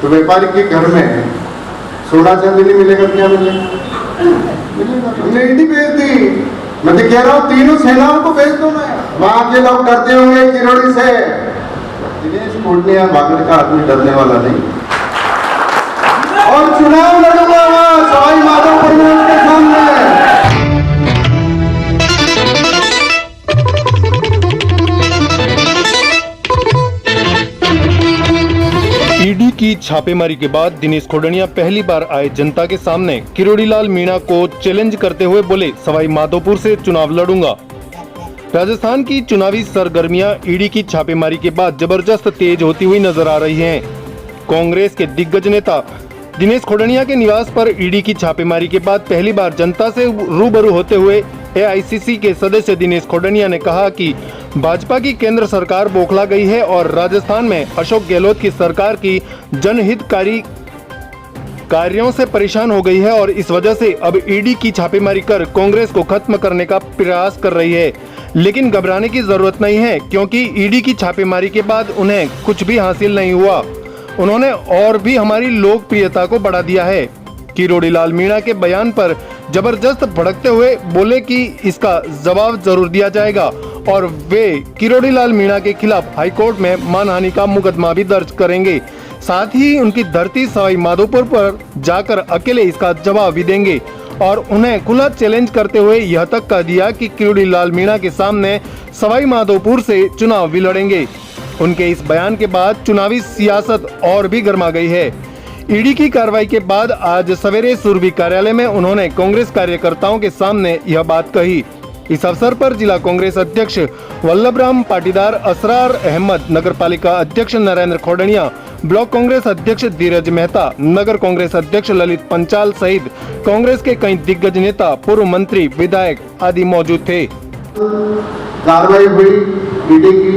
तो व्यापारी के घर में सोना चांदी नहीं मिलेगा, क्या मिलेगा? हमने ईडी भेज दी। मैं तो कह रहा हूँ तीनों सेनाओं को भेज दो ना। वहां के लोग डरते होंगे किरोड़ी से। दिनेश कोटनिया बागड़ का आदमी डरने वाला नहीं, और चुनाव लड़ूंगा वहां सवाई माधोपुर में उनके सामने। ईडी की छापेमारी के बाद दिनेश खोडनिया पहली बार आए जनता के सामने किरोड़ीलाल मीणा को चैलेंज करते हुए बोले, सवाई माधोपुर से चुनाव लड़ूंगा। राजस्थान की चुनावी सरगर्मियां ईडी की छापेमारी के बाद जबरदस्त तेज होती हुई नजर आ रही हैं। कांग्रेस के दिग्गज नेता दिनेश खोडनिया के निवास पर ईडी की छापेमारी के बाद पहली बार जनता से रूबरू होते हुए एआईसीसी के सदस्य दिनेश खोडनिया ने कहा कि भाजपा की केंद्र सरकार बौखला गई है और राजस्थान में अशोक गहलोत की सरकार की जनहितकारी कार्यों से परेशान हो गई है और इस वजह से अब ईडी की छापेमारी कर कांग्रेस को खत्म करने का प्रयास कर रही है। लेकिन घबराने की जरूरत नहीं है, क्योंकि ईडी की छापेमारी के बाद उन्हें कुछ भी हासिल नहीं हुआ। उन्होंने और भी हमारी लोकप्रियता को बढ़ा दिया है। किरोड़ीलाल मीणा के बयान पर जबरदस्त भड़कते हुए बोले कि इसका जवाब जरूर दिया जाएगा और वे किरोड़ीलाल मीणा के खिलाफ हाईकोर्ट में मानहानि का मुकदमा भी दर्ज करेंगे। साथ ही उनकी धरती सवाई माधोपुर पर जाकर अकेले इसका जवाब भी देंगे और उन्हें खुला चैलेंज करते हुए यह तक कह दिया कि किरोड़ीलाल मीणा के सामने सवाई माधोपुर से चुनाव भी लड़ेंगे। उनके इस बयान के बाद चुनावी सियासत और भी गर्मा गई है। ईडी की कार्रवाई के बाद आज सवेरे सुरभि कार्यालय में उन्होंने कांग्रेस कार्यकर्ताओं के सामने यह बात कही। इस अवसर पर जिला कांग्रेस अध्यक्ष वल्लभराम पाटीदार, असरार अहमद, नगर पालिका अध्यक्ष नरेंद्र खोडनिया, ब्लॉक कांग्रेस अध्यक्ष धीरज मेहता, नगर कांग्रेस अध्यक्ष ललित पंचाल सहित कांग्रेस के कई दिग्गज नेता, पूर्व मंत्री, विधायक आदि मौजूद थे। कार्रवाई हुई ईडी की,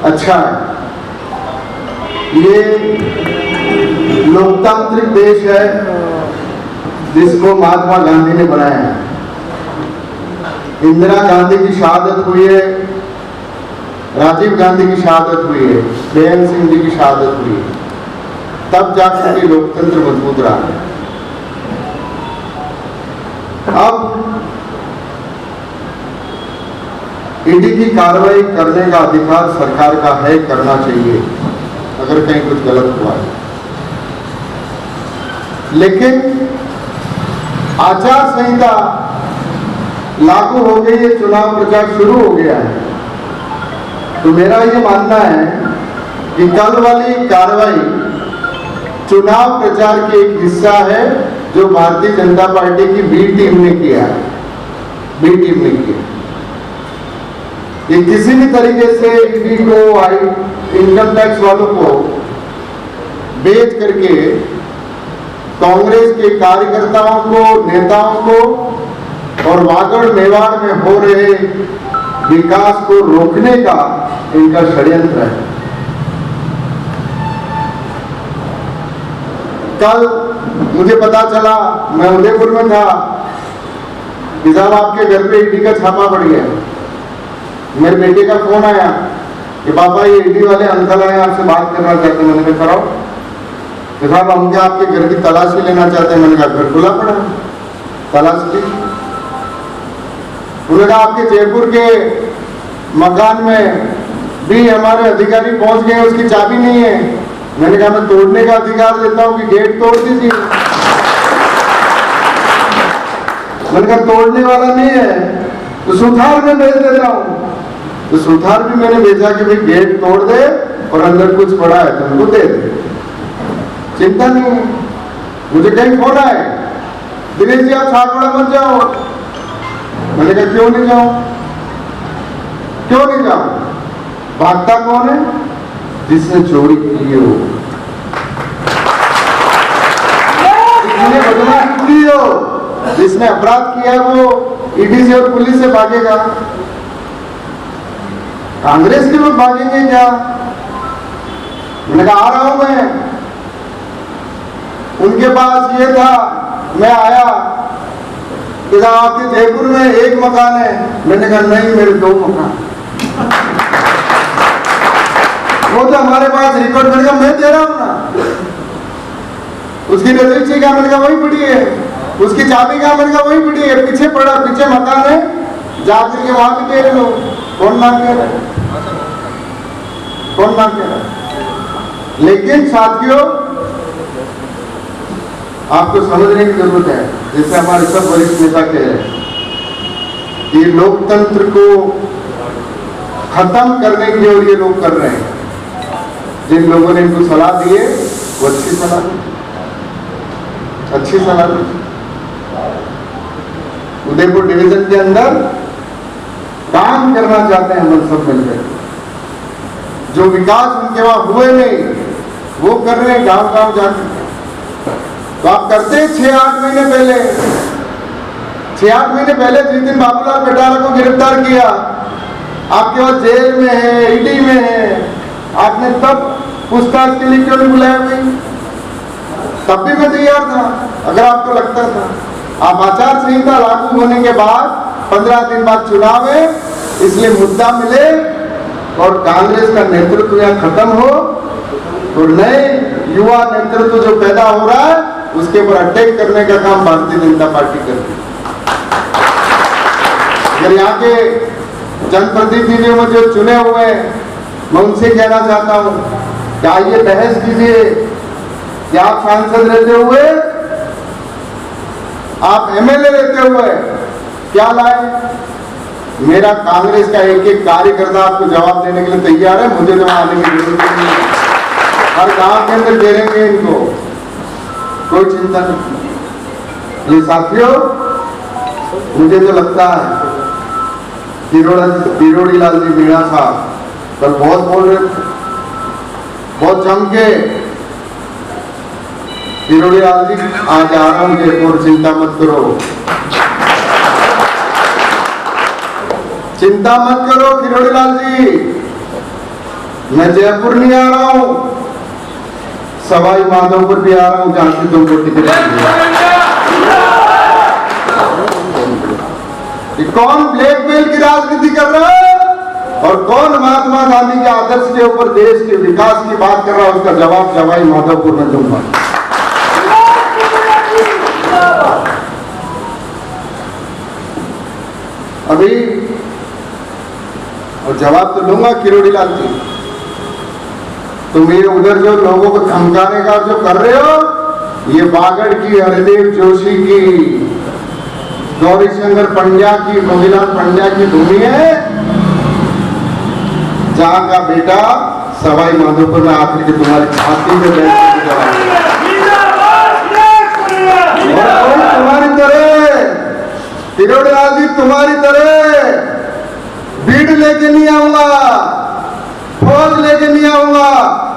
अच्छा है। ये लोकतांत्रिक देश है जिसको महात्मा गांधी ने बनाया है। इंदिरा गांधी की शहादत हुई है, राजीव गांधी की शहादत हुई है, बेअंत सिंह जी की शहादत हुई है, तब जाकर के लोकतंत्र मजबूत रहा है। अब ईडी की कार्रवाई करने का अधिकार सरकार का है, करना चाहिए अगर कहीं कुछ गलत हुआ है। लेकिन आचार संहिता लागू हो गई है, चुनाव प्रचार शुरू हो गया है, तो मेरा ये मानना है कि कल वाली कार्रवाई चुनाव प्रचार की एक हिस्सा है जो भारतीय जनता पार्टी की बी टीम ने किया है। बी टीम ने किया ये किसी भी तरीके से ईडी को, इनकम टैक्स वालों को बेच करके कांग्रेस के कार्यकर्ताओं को, नेताओं को और वागड़ मेवाड़ में हो रहे विकास को रोकने का इनका षड्यंत्र है। कल मुझे पता चला, मैं उदयपुर में था, कि साहब आपके घर पे ईडी का छापा पड़ गया। मेरे बेटे का फोन आया कि पापा ये ईडी वाले अंकल आए, आपसे बात करना चाहते हैं। मैंने कहा कराओ। तो साहब हम क्या आपके घर की तलाशी लेना चाहते हैं। मैंने कहा घर खुला पड़ा, तलाशी। उन्होंने कहा आपके जयपुर के मकान में भी हमारे अधिकारी पहुंच गए, उसकी चाबी नहीं है। मैंने कहा मैं तोड़ने का अधिकार देता हूं कि गेट तोड़ दीजिए। मैंने कहा तोड़ने वाला नहीं है तो सुथार में भेज देता हूं। तो सुथार भी मैंने भेजा कि भाई गेट तोड़ दे और अंदर कुछ पड़ा है तो उनको दे दे, चिंता नहीं है। मुझे कहीं फोन आए, दिनेश जी आप छापड़ा मत जाओ। मैंने कहा क्यों नहीं जाऊं, क्यों नहीं जाऊं? भागता कौन है? जिसने चोरी की हो, जिसने बदमाशी की हो, जिसने अपराध किया है, वो ईडी से और पुलिस से भागेगा। कांग्रेस के लोग भागेंगे क्या? मैंने कहा आ रहा हूं मैं। उनके पास ये था, मैं आया कि आपके जयपुर में एक मकान है। मैंने कहा नहीं, मेरे 2 मकान। वो तो हमारे पास रिकॉर्ड करेगा, मैं दे रहा हूं ना। उसकी रजिस्ट्री कहाँ मैंने कहा वही पड़ी है, उसकी चाबी कहाँ मैंने कहा वही पड़ी है, पीछे पड़ा, पीछे मकान है, जाकर के वहां भी देख लो। कौन ना कह रहा, कौन ना कह रहा। लेकिन साथियों आपको समझने की जरूरत है, जैसे हमारे सब वरिष्ठ नेता कह रहे हैं कि लोकतंत्र को खत्म करने की ओर ये लोग कर रहे हैं। जिन लोगों ने इनको सलाह दी है वो अच्छी सलाह दी, अच्छी सलाह दी। उदयपुर डिवीजन के अंदर काम करना चाहते हैं हम सब मिलकर, जो विकास उनके वहां हुए नहीं वो कर रहे हैं गांव गांव जाकर। तो आप करते हैं 6-8 महीने पहले, 6-8 महीने पहले जिस दिन बाबूलाल कटारा को गिरफ्तार किया, आपके पास जेल में है, ईडी में है, आपने तब पूछताछ के लिए क्यों नहीं बुलाया भाई? तब भी मैं तैयार था अगर आपको लगता था। आप आचार संहिता लागू होने के बाद 15 दिन बाद चुनाव है, इसलिए मुद्दा मिले और कांग्रेस का नेतृत्व यहाँ खत्म हो, तो नए युवा नेतृत्व जो पैदा हो रहा है उसके ऊपर अटैक करने का काम भारतीय जनता पार्टी कर रही है। अगर यहाँ के जनप्रतिनिधियों में जो चुने हुए हैं, मैं उनसे कहना चाहता हूँ कि आइए बहस कीजिए कि आप सांसद रहते हुए, आप एमएलए रहते हुए क्या लाए। मेरा कांग्रेस का एक एक कार्यकर्ता आपको जवाब देने के लिए तैयार है, मुझे तो आने की जरूरत नहीं है। हर गांव के अंदर घेरेंगे इनको, कोई चिंता नहीं। ये साथियों मुझे तो लगता है किरोड़ी लाल जी मीणा साहब कल बहुत बोल रहे थे, बहुत जम के। किरोड़ी लाल जी आज आ रहा हूं जयपुर, चिंता मत करो, चिंता मत करो किरोड़ी लाल जी, मैं जयपुर नहीं आ रहा हूं, सवाई माधोपुर भी आ रहा हूं जहां से तुमको टिकट मिली। कौन ब्लैकमेल की राजनीति कर रहा है और कौन महात्मा गांधी के आदर्श के ऊपर देश के विकास की बात कर रहा है, उसका जवाब सवाई माधोपुर में दूंगा। अभी और जवाब तो दूंगा किरोड़ी लाल जी। तुम ये उधर जो लोगों को धमकाने का जो कर रहे हो, ये बागड़ की, हरदेव जोशी की, गौरी शंकर पंड्या की, मोतीलाल पंड्या की भूमि है, जहां का बेटा सवाई माधोपुर में आकर के तुम्हारी छाती में बैठ तुम्हारी तरह किरोड़ी लाल जी, तुम्हारी तरह भीड़ लेके नहीं आऊंगा, फौज लेके नहीं आऊंगा,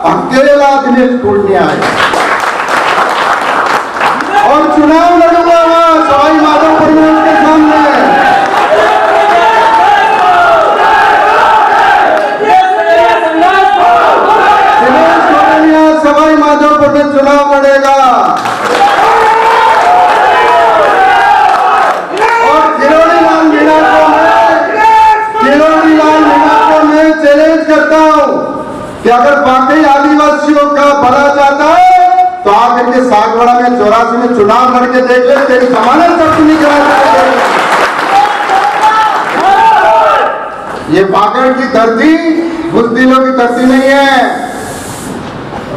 अकेला दिनेश कोटनी आएगा और चुनाव लड़ूंगा वहां सवाई माधोपुर में उनके सामने। दिनेश कोटनी सवाई माधोपुर में चुनाव लड़ेगा और किरोड़ी लाल मीणा को मैं चैलेंज करता हूं कि अगर वाकई आदिवासियों का भला चाहता है तो आकर के सागवाड़ा में 84 में चुनाव लड़के देख ले, तेरी जमानत तक नहीं करा सकते। ये बागड़ की धरती बुजदिलों की धरती नहीं है,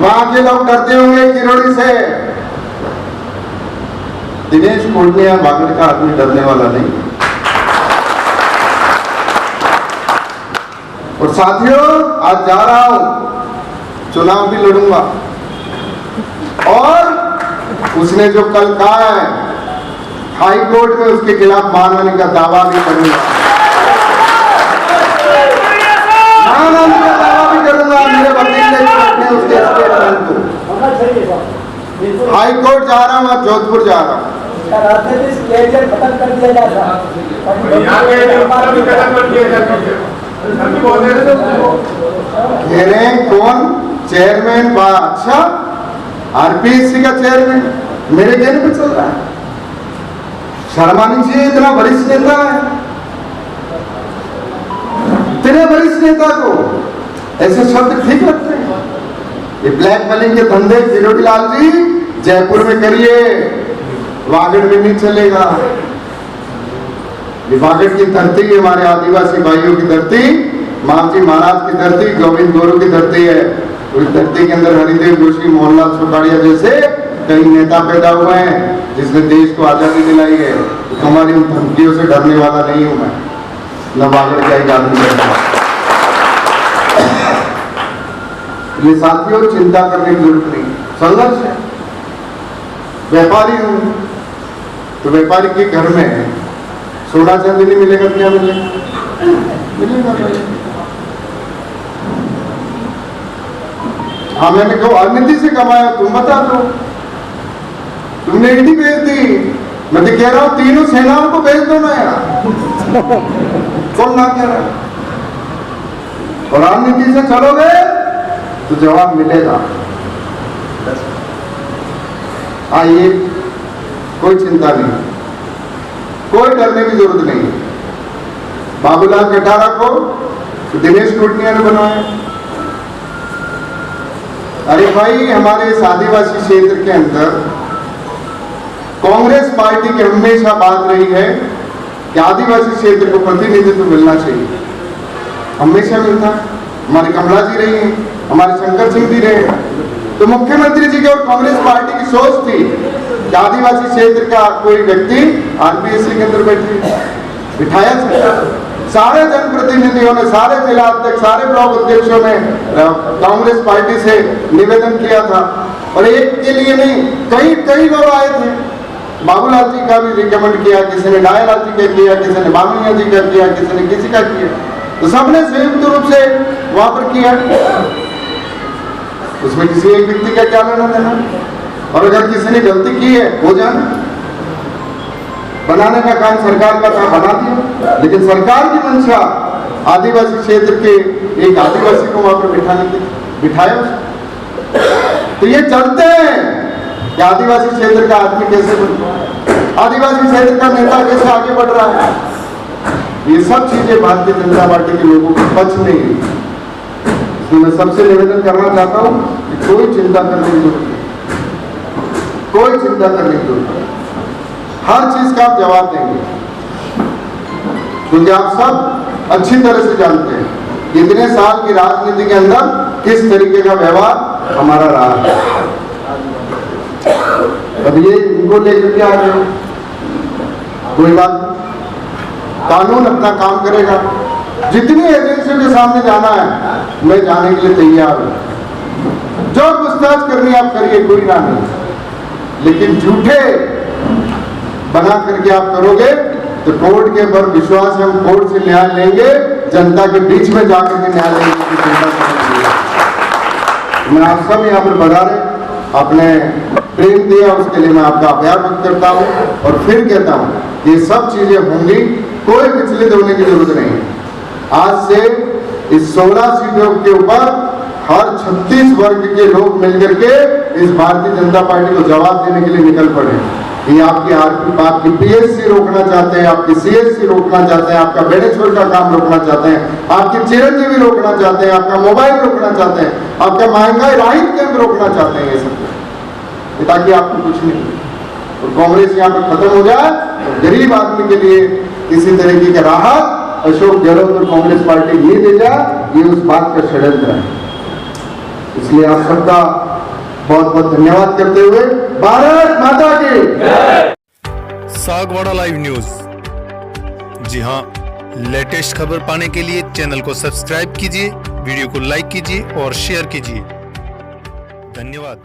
वहां के लोग डरते होंगे किरोड़ी से। दिनेश कोटनिया बागड़ का आदमी डरने वाला नहीं। और साथियों आज जा रहा हूं, चुनाव भी लड़ूंगा और उसने जो कल कहा है हाई कोर्ट में उसके खिलाफ मानहानि का दावा भी करूंगा, मानहानि का दावा भी करूंगा। मेरे वकील ने बैठे उसके स्टेटमेंट को, हाई कोर्ट जा रहा हूं, अब जोधपुर जा रहा हूं। खत्म कर दिया जाता कह रहे हैं कौन चेयरमैन बा, अच्छा आरपीएससी का चेयरमैन मेरे कहने पे चल रहा है। शर्म आनी चाहिए, इतना वरिष्ठ नेता है, इतने वरिष्ठ नेता को ऐसे शब्द ठीक लगते हैं। ये ब्लैक मेलिंग के धंधे किरोड़ी लाल जी जयपुर में करिए, वागड़ में नहीं चलेगा। ये वागड़ की धरती हमारे आदिवासी भाइयों की धरती, मामजी महाराज की धरती, गोविंद गुरु की धरती है। उस धरती के अंदर हरिदेव जोशी, मोहनलाल सुखाड़िया जैसे कई नेता पैदा हुए हैं जिसने देश को आजादी दिलाई है। तो हमारी उन धमकियों से डरने वाला नहीं हूं मैं, न वागड़ का एक आदमी है। ये साथियों, चिंता करने की जरूरत नहीं, संघर्ष है। व्यापारी हूं तो व्यापारी के घर में सोना चांदी नहीं मिलेगा, क्या मिलेगा? मिलेगा भाई। हाँ, मैंने कहा अनिति से कमाया, तुम बता दो, तुमने ईडी भेज दी। मैं तो कह रहा हूं तीनों सेनाओं को भेज दो ना यार। कौन ना कह रहा? और राजनीति से चलोगे तो जवाब मिलेगा। आइए, कोई चिंता नहीं, कोई डरने की जरूरत नहीं। बाबूलाल कटारा को तो दिनेश टूटनिया ने बनवाया। अरे भाई, हमारे इस आदिवासी क्षेत्र के अंदर कांग्रेस पार्टी की हमेशा बात रही है कि आदिवासी क्षेत्र को प्रतिनिधित्व मिलना चाहिए, हमेशा मिलता। हमारी कमला जी रही हैं, हमारे शंकर सिंह जी रहे। तो मुख्यमंत्री जी की और कांग्रेस पार्टी की सोच थी कि आदिवासी क्षेत्र का कोई व्यक्ति आरपीएससी के अंदर बिठाया सकता। सारे जनप्रतिनिधियों ने, सारे जिला अध्यक्ष, सारे ब्लॉक अध्यक्षों ने कांग्रेस पार्टी से निवेदन किया था। और एक के लिए नहीं, कई लोग आए थे। बाबूलाल जी का भी रिकमेंड किया, किसी ने डायलाल जी का किया, किसी ने बामनिया जी का किया, किसी ने किसी का किया। तो सबने संयुक्त रूप से वहां पर किया। उसमें किसी एक व्यक्ति का क्या लेना देना? और अगर किसी ने गलती की है, हो जाना। बनाने का काम सरकार का था, बना दिया। लेकिन सरकार की मंशा आदिवासी क्षेत्र के एक आदिवासी को वहां पर बिठाने की, बिठाया। तो ये चलते हैं कि आदिवासी क्षेत्र का आदमी कैसे बढ़ रहा है, आदिवासी क्षेत्र का नेता कैसे आगे बढ़ रहा है। ये सब चीजें भारतीय जनता पार्टी के लोगों को पच नहीं है। इसलिए मैं सबसे निवेदन करना चाहता हूं कि कोई चिंता करने की जरूरत नहीं, कोई चिंता करने की जरूरत नहीं। हर चीज का आप जवाब देंगे, क्योंकि आप सब अच्छी तरह से जानते हैं इतने साल की राजनीति के अंदर किस तरीके का व्यवहार हमारा रहा है। अब ये इनको लेकर के आ गए, कोई बात नहीं, कानून अपना काम करेगा। जितनी एजेंसियों के सामने जाना है मैं जाने के लिए तैयार हूं। जो पूछताछ करनी आप करिए, कोई ना नहीं। लेकिन झूठे बना करके आप करोगे तो कोर्ट के ऊपर विश्वास है, हम कोर्ट से न्याय लेंगे, जनता के बीच में जाकर के न्याय लेंगे। मैं आप सब यहाँ पर बता रहे, आपने प्रेम दिया, उसके लिए मैं आपका आभार व्यक्त करता हूँ। और फिर कहता हूँ ये सब चीजें होंगी, कोई विचलित होने की जरूरत नहीं। आज से इस 16 सीटों के ऊपर हर 36 वर्ग के लोग मिलकर के इस भारतीय जनता पार्टी को जवाब देने के लिए निकल पड़े। ये आपकी पीएससी रोकना चाहते हैं, आपकी सीएससी रोकना चाहते हैं, आपका बेड़ेश्वर का काम रोकना चाहते हैं, आपकी चिरंजीवी रोकना चाहते हैं, आपका मोबाइल रोकना चाहते हैं, आपका महंगाई राहत कैंप रोकना चाहते हैं। ये सब ताकि आपको कुछ नहीं और कांग्रेस यहाँ पर खत्म हो जाए। तो गरीब आदमी के लिए किसी तरीके की राहत अशोक गहलोत और कांग्रेस पार्टी नहीं दे जाए, ये उस बात का षड्यंत्र है। इसलिए आप सबका बहुत बहुत धन्यवाद करते हुए भारत माता की। Sagwara live news. जी हां, लेटेस्ट खबर पाने के लिए चैनल को सब्सक्राइब कीजिए, वीडियो को लाइक कीजिए और शेयर कीजिए। धन्यवाद।